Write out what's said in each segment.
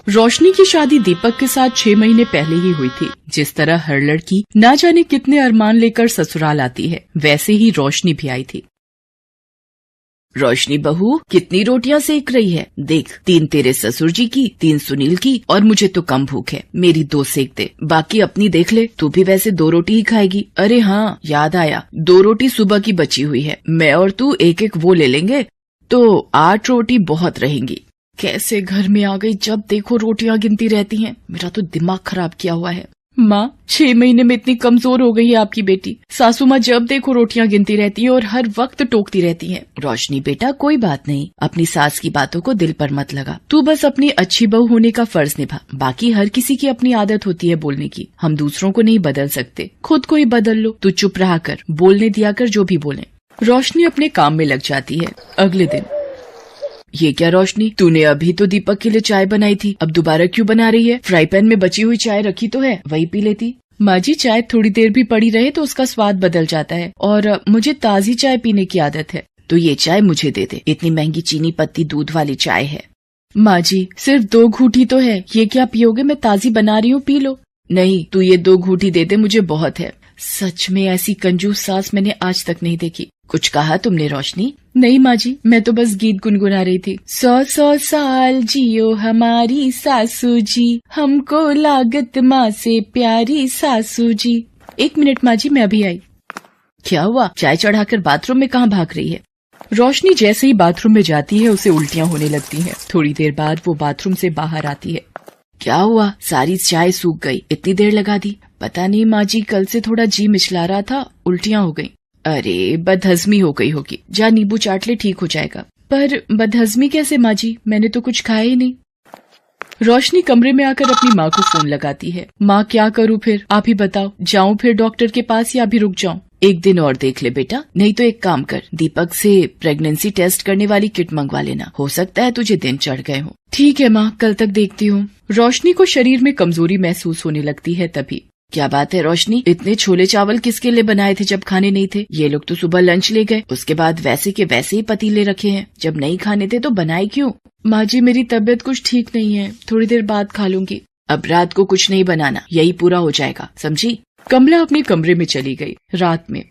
रोशनी की शादी दीपक के साथ 6 महीने पहले ही हुई थी। जिस तरह हर लड़की ना जाने कितने अरमान लेकर ससुराल आती है, वैसे ही रोशनी भी आई थी। रोशनी बहू, कितनी रोटियां सेक रही है? देख, 3 तेरे ससुर जी की, 3 सुनील की, और मुझे तो कम भूख है। मेरी 2 सेक दे, बाकी अपनी देख ले। तू भी वैसे 2 रोटी ही खाएगी। अरे हाँ, याद आया, 2 रोटी सुबह की बची हुई है। मैं और तू एक एक वो ले लेंगे तो 8 रोटी बहुत रहेंगी। कैसे घर में आ गई, जब देखो रोटियां गिनती रहती हैं। मेरा तो दिमाग खराब किया हुआ है। माँ, 6 महीने में इतनी कमजोर हो गई है आपकी बेटी। सासू माँ जब देखो रोटियां गिनती रहती है और हर वक्त टोकती रहती है। रोशनी बेटा, कोई बात नहीं, अपनी सास की बातों को दिल पर मत लगा। तू बस अपनी अच्छी बहू होने का फर्ज निभा। बाकी हर किसी की अपनी आदत होती है बोलने की। हम दूसरों को नहीं बदल सकते, खुद को ही बदल लो। तू चुप रहा कर, बोलने दिया कर जो भी बोले। रोशनी अपने काम में लग जाती है। अगले दिन, ये क्या रोशनी, तूने अभी तो दीपक के लिए चाय बनाई थी, अब दोबारा क्यों बना रही है? फ्राई पैन में बची हुई चाय रखी तो है, वही पी लेती। माँ जी, चाय थोड़ी देर भी पड़ी रहे तो उसका स्वाद बदल जाता है, और मुझे ताजी चाय पीने की आदत है। तो ये चाय मुझे दे दे, इतनी महंगी चीनी पत्ती दूध वाली चाय है। माँ जी, सिर्फ 2 घूंटी तो है, ये क्या पियोगे? मैं ताजी बना रही हूँ, पी लो। नहीं, तू ये 2 घूंटी दे दे, मुझे बहुत है। सच में ऐसी कंजूस सास मैंने आज तक नहीं देखी। कुछ कहा तुमने रोशनी? नहीं माँ जी, मैं तो बस गीत गुनगुना रही थी। 100 साल जियो हमारी सासू जी, हमको लागत माँ से प्यारी सासू जी। 1 मिनट माँ जी, मैं अभी आई। क्या हुआ? चाय चढ़ाकर बाथरूम में कहाँ भाग रही है? रोशनी जैसे ही बाथरूम में जाती है, उसे उल्टियाँ होने लगती हैं। थोड़ी देर बाद वो बाथरूम से बाहर आती है। क्या हुआ? सारी चाय सूख गई, इतनी देर लगा दी। पता नहीं माँ जी, कल से थोड़ा जी मिचला रहा था, उल्टियाँ हो गई। अरे, बदहजमी हो गई होगी, जा नींबू चाट ले, ठीक हो जाएगा। पर बदहजमी कैसे माँ जी, मैंने तो कुछ खाया ही नहीं। रोशनी कमरे में आकर अपनी माँ को फोन लगाती है। माँ, क्या करूँ फिर, आप ही बताओ, जाऊँ फिर डॉक्टर के पास या अभी रुक जाऊँ? 1 दिन और देख ले बेटा, नहीं तो एक काम कर, दीपक से प्रेगनेंसी टेस्ट करने वाली किट मंगवा लेना, हो सकता है तुझे दिन चढ़ गए हो। ठीक है माँ, कल तक देखती हूँ। रोशनी को शरीर में कमजोरी महसूस होने लगती है। तभी, क्या बात है रोशनी, इतने छोले चावल किसके लिए बनाए थे जब खाने नहीं थे? ये लोग तो सुबह लंच ले गए, उसके बाद वैसे के वैसे ही पतीले रखे हैं। जब नहीं खाने थे तो बनाए क्यों? माँ जी, मेरी तबीयत कुछ ठीक नहीं है, थोड़ी देर बाद खा लूंगी। अब रात को कुछ नहीं बनाना, यही पूरा हो जाएगा, समझी? कमला अपने कमरे में चली गई। रात में,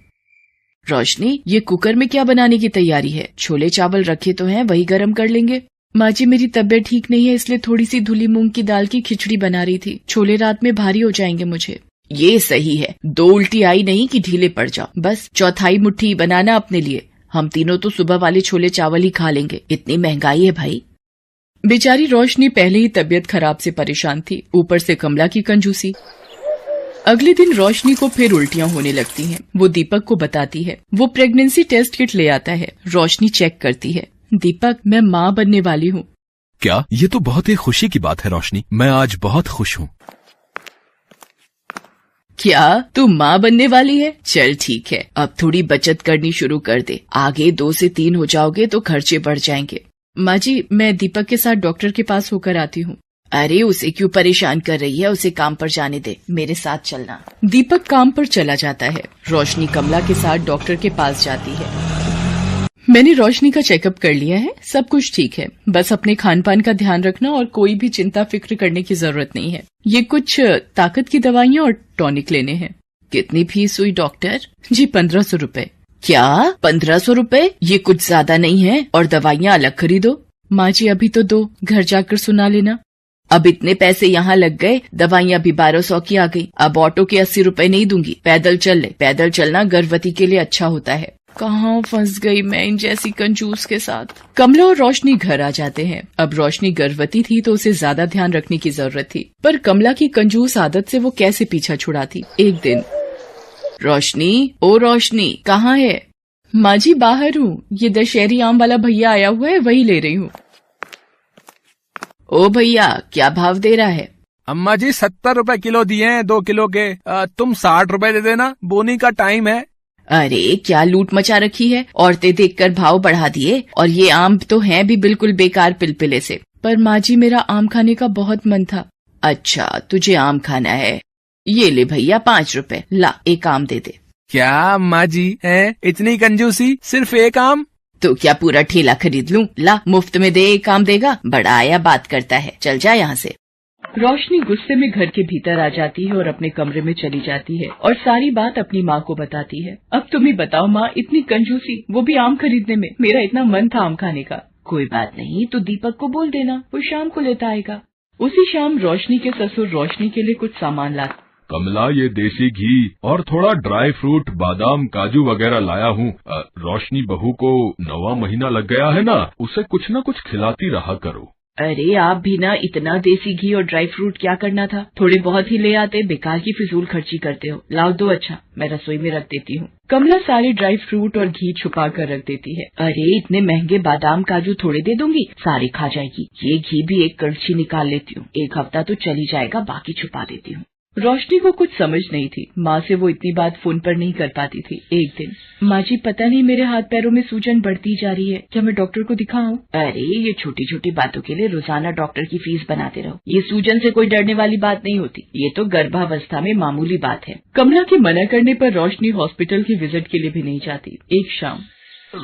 रोशनी, ये कुकर में क्या बनाने की तैयारी है? छोले चावल रखे तो हैं, वही गर्म कर लेंगे। माँ जी, मेरी तबीयत ठीक नहीं है, इसलिए थोड़ी सी धुली मूंग की दाल की खिचड़ी बना रही थी। छोले रात में भारी हो जाएंगे मुझे। ये सही है, 2 उल्टी आई नहीं कि ढीले पड़ जाओ। बस चौथाई मुट्ठी बनाना अपने लिए। हम तीनों तो सुबह वाले छोले चावल ही खा लेंगे, इतनी महंगाई है भाई। बेचारी रोशनी पहले ही तबीयत खराब से परेशान थी, ऊपर से कमला की कंजूसी। अगले दिन रोशनी को फिर उल्टियाँ होने लगती हैं। वो दीपक को बताती है। वो प्रेगनेंसी टेस्ट किट ले आता है। रोशनी चेक करती है। दीपक, मैं माँ बनने वाली हूँ। क्या? ये तो बहुत ही खुशी की बात है रोशनी, मैं आज बहुत खुश हूँ। क्या तू माँ बनने वाली है? चल ठीक है, अब थोड़ी बचत करनी शुरू कर दे, आगे 2 से 3 हो जाओगे तो खर्चे बढ़ जाएंगे। माँ जी, मैं दीपक के साथ डॉक्टर के पास होकर आती हूँ। अरे, उसे क्यों परेशान कर रही है, उसे काम पर जाने दे, मेरे साथ चलना। दीपक काम पर चला जाता है। रोशनी कमला के साथ डॉक्टर के पास जाती है। मैंने रोशनी का चेकअप कर लिया है, सब कुछ ठीक है, बस अपने खान पान का ध्यान रखना और कोई भी चिंता फिक्र करने की जरूरत नहीं है। ये कुछ ताकत की दवाइयाँ और टॉनिक लेने हैं। कितनी फीस हुई डॉक्टर? जी 1500 रुपए। क्या 1500 रुपए? ये कुछ ज्यादा नहीं है, और दवाइयाँ अलग खरीदो। माँ जी, अभी तो दो, घर जाकर सुना लेना। अब इतने पैसे यहाँ लग गए, दवाइयाँ भी 1200 की आ गई। अब ऑटो के 80 रुपए नहीं दूंगी, पैदल चल ले। पैदल चलना गर्भवती के लिए अच्छा होता है। कहाँ फंस गई मैं इन जैसी कंजूस के साथ। कमला और रोशनी घर आ जाते हैं। अब रोशनी गर्भवती थी तो उसे ज्यादा ध्यान रखने की जरूरत थी, पर कमला की कंजूस आदत से वो कैसे पीछा छुड़ाती। एक दिन, रोशनी, ओ रोशनी, कहाँ है? माँ जी, बाहर हूँ, ये दशहरी आम वाला भैया आया हुआ है, वही ले रही हूँ। ओ भैया, क्या भाव दे रहा है? अम्मा जी 70 रुपए किलो दिए हैं 2 किलो के। तुम 60 रुपए दे देना, बोनी का टाइम है। अरे, क्या लूट मचा रखी है, औरतें देखकर भाव बढ़ा दिए, और ये आम तो हैं भी बिल्कुल बेकार पिलपिले से। पर माँ जी, मेरा आम खाने का बहुत मन था। अच्छा, तुझे आम खाना है, ये ले भैया 5 रुपए, ला एक आम दे दे। क्या अम्मा जी है इतनी कंजूसी, सिर्फ एक आम? तो क्या पूरा ठेला खरीद लूं? ला, मुफ्त में दे, एक आम देगा, बड़ा आया बात करता है, चल जा यहाँ से। रोशनी गुस्से में घर के भीतर आ जाती है और अपने कमरे में चली जाती है और सारी बात अपनी माँ को बताती है। अब तुम ही बताओ माँ, इतनी कंजूसी, वो भी आम खरीदने में। मेरा इतना मन था आम खाने का। कोई बात नहीं, तो दीपक को बोल देना, वो शाम को लेता आएगा। उसी शाम रोशनी के ससुर रोशनी के लिए कुछ सामान लाते। कमला, ये देसी घी और थोड़ा ड्राई फ्रूट, बादाम, काजू वगैरह लाया हूँ। रोशनी बहू को 9वां महीना लग गया है ना, उसे कुछ न कुछ खिलाती रहा करो। अरे आप भी ना, इतना देसी घी और ड्राई फ्रूट क्या करना था, थोड़े बहुत ही ले आते, बेकार की फिजूल खर्ची करते हो। लाओ दो, अच्छा मैं रसोई में रख देती हूँ। कमला सारे ड्राई फ्रूट और घी छुपा कर रख देती है। अरे इतने महंगे बादाम काजू थोड़े दे दूंगी, सारे खा जाएगी। ये घी भी एक कड़छी निकाल लेती हूँ, एक हफ्ता तो चली जाएगा, बाकी छुपा देती हूँ। रोशनी को कुछ समझ नहीं थी, माँ से वो इतनी बात फोन पर नहीं कर पाती थी। एक दिन, माँ जी पता नहीं मेरे हाथ पैरों में सूजन बढ़ती जा रही है, क्या मैं डॉक्टर को दिखाऊं? अरे ये छोटी छोटी बातों के लिए रोजाना डॉक्टर की फीस बनाते रहो। ये सूजन से कोई डरने वाली बात नहीं होती, ये तो गर्भावस्था में मामूली बात है। कमला के मना करने पर रोशनी हॉस्पिटल की विजिट के लिए भी नहीं जाती। एक शाम,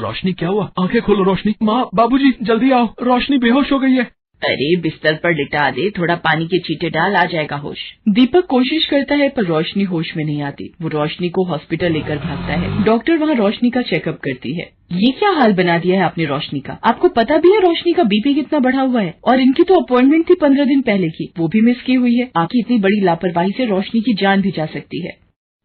रोशनी क्या हुआ? आंखें खोलो रोशनी। माँ, बाबूजी जल्दी आओ, रोशनी बेहोश हो गई है। अरे बिस्तर पर लिटा दे, थोड़ा पानी के छींटे डाल, आ जाएगा होश। दीपक कोशिश करता है पर रोशनी होश में नहीं आती। वो रोशनी को हॉस्पिटल लेकर भागता है। डॉक्टर वहाँ रोशनी का चेकअप करती है। ये क्या हाल बना दिया है आपने रोशनी का? आपको पता भी है रोशनी का बीपी कितना बढ़ा हुआ है? और इनकी तो अपॉइंटमेंट थी 15 दिन पहले की, वो भी मिस की हुई है। आपकी इतनी बड़ी लापरवाही से रोशनी की जान भी जा सकती है।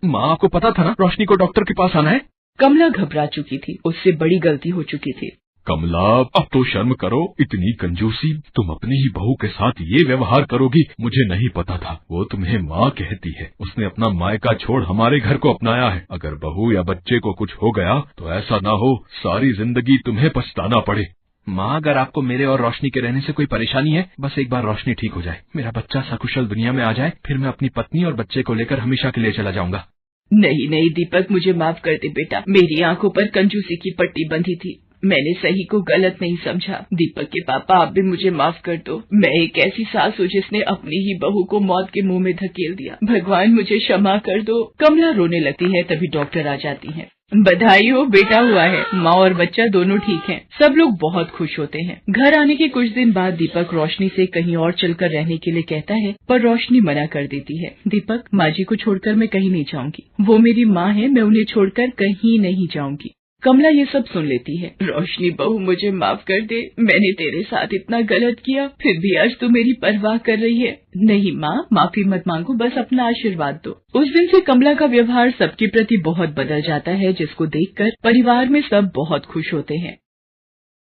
माँ, आपको पता था ना रोशनी को डॉक्टर के पास आना है? कमला घबरा चुकी थी, उससे बड़ी गलती हो चुकी थी। कमला, अब तो शर्म करो, इतनी कंजूसी, तुम अपनी ही बहू के साथ ये व्यवहार करोगी? मुझे नहीं पता था। वो तुम्हें माँ कहती है, उसने अपना मायका छोड़ हमारे घर को अपनाया है। अगर बहू या बच्चे को कुछ हो गया तो ऐसा ना हो सारी जिंदगी तुम्हें पछताना पड़े। माँ, अगर आपको मेरे और रोशनी के रहने से कोई परेशानी है, बस एक बार रोशनी ठीक हो जाए, मेरा बच्चा सकुशल दुनिया में आ जाए, फिर मैं अपनी पत्नी और बच्चे को लेकर हमेशा के लिए चला जाऊंगा। नहीं नहीं दीपक, मुझे माफ कर दे बेटा, मेरी आंखों पर कंजूसी की पट्टी बंधी थी, मैंने सही को गलत नहीं समझा। दीपक के पापा, आप भी मुझे माफ कर दो। मैं एक ऐसी सास हूँ जिसने अपनी ही बहू को मौत के मुंह में धकेल दिया। भगवान मुझे क्षमा कर दो। कमला रोने लगती है, तभी डॉक्टर आ जाती हैं। बधाई हो, बेटा हुआ है। माँ और बच्चा दोनों ठीक हैं। सब लोग बहुत खुश होते हैं। घर आने के कुछ दिन बाद दीपक रोशनी से कहीं और चलकर रहने के लिए कहता है, पर रोशनी मना कर देती है। दीपक, माँ जी को छोड़कर मैं कहीं नहीं जाऊंगी, वो मेरी माँ है, मैं उन्हें छोड़कर कहीं नहीं जाऊंगी। कमला ये सब सुन लेती है। रोशनी बहू, मुझे माफ कर दे, मैंने तेरे साथ इतना गलत किया, फिर भी आज तू मेरी परवाह कर रही है। नहीं माँ, माफी मत मांगो, बस अपना आशीर्वाद दो। उस दिन से कमला का व्यवहार सबके प्रति बहुत बदल जाता है, जिसको देखकर परिवार में सब बहुत खुश होते हैं।